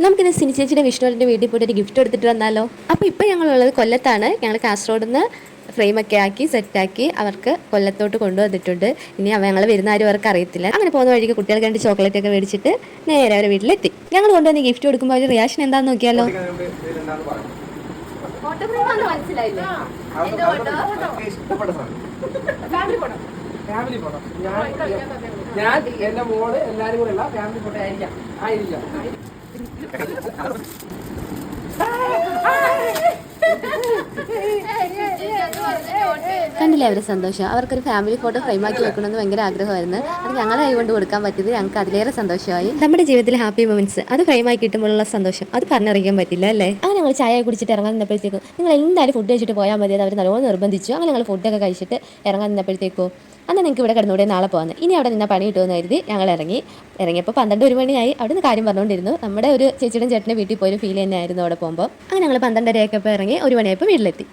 നമുക്കിന്ന് സിനി ചേച്ചിയുടെ വിഷ്ണുവിൻ്റെ വീട്ടിൽ പോയിട്ട് ഒരു ഗിഫ്റ്റ് എടുത്തിട്ട് വന്നാലോ. അപ്പോൾ ഇപ്പോൾ ഞങ്ങളുള്ളത് കൊല്ലത്താണ്. ഞങ്ങൾ കാസർഗോഡ് നിന്ന് ഫ്രെയിമൊക്കെ ആക്കി സെറ്റാക്കി അവർക്ക് കൊല്ലത്തോട്ട് കൊണ്ടുവന്നിട്ടുണ്ട്. ഇനി ഞങ്ങൾ വരുന്ന ആരും അവർക്ക് അറിയത്തില്ല. അങ്ങനെ പോകുന്ന വഴിക്ക് കുട്ടികൾക്ക് വേണ്ടി ചോക്ലേറ്റ് ഒക്കെ മേടിച്ചിട്ട് നേരെ അവരെ വീട്ടിലെത്തി. ഞങ്ങൾ കൊണ്ടുവന്ന് ഗിഫ്റ്റ് കൊടുക്കുമ്പോൾ അവർ റിയാക്ഷൻ എന്താണെന്ന് നോക്കിയാലോ. ഞാൻ എന്റെ മോള് എല്ലാരും കൂടെ ഉള്ള ഫാമിലി ഫോട്ടോ ആയിരിക്കാം. കണ്ടില്ലേ അവരുടെ സന്തോഷം. അവർക്കൊരു ഫാമിലി ഫോട്ടോ ഫ്രെയിമാക്കി വെക്കണമെന്ന് ഭയങ്കര ആഗ്രഹമായിരുന്നു. അത് ഞങ്ങളെ കൈ കൊണ്ട് കൊടുക്കാൻ പറ്റിയത് ഞങ്ങൾക്ക് അതിലേറെ സന്തോഷമായി. നമ്മുടെ ജീവിതത്തിൽ ഹാപ്പി മൊമെന്റ്സ് അത് ഫ്രെയിമാക്കി കിട്ടുമ്പോഴുള്ള സന്തോഷം അത് പറഞ്ഞറിയിക്കാൻ പറ്റില്ല അല്ലേ. അങ്ങനെ ഞങ്ങൾ ചായ കുടിച്ചിട്ട് ഇറങ്ങാൻ നിന്നപ്പോഴത്തേക്കും നിങ്ങൾ എന്തായാലും ഫുഡ് കഴിച്ചിട്ട് പോയാൽ മതി. അവർ നല്ലോണം നിർബന്ധിച്ചു. അങ്ങനെ ഞങ്ങൾ ഫുഡൊക്കെ കഴിച്ചിട്ട് ഇറങ്ങാൻ നിന്നപ്പോഴത്തേക്കോ അന്ന് നിങ്ങൾക്ക് ഇവിടെ കിടന്നൂടെ നാളെ പോകുന്നത്, ഇനി അവിടെ നിന്ന പണി കിട്ടുമെന്ന് കരുതി ഞങ്ങൾ ഇറങ്ങിയപ്പോൾ 12 മണിയായി. അവിടെ നിന്ന് കാര്യം പറഞ്ഞുകൊണ്ടിരുന്നു. നമ്മുടെ ഒരു ചേച്ചിയുടെ ചേട്ടൻ്റെ വീട്ടിൽ പോയൊരു ഫീൽ തന്നെയായിരുന്നു അവിടെ പോകുമ്പോൾ. അങ്ങനെ ഞങ്ങൾ 12:30 ആയപ്പോൾ ഇറങ്ങി 1 മണിയായപ്പോൾ വീട്ടിലെത്തി.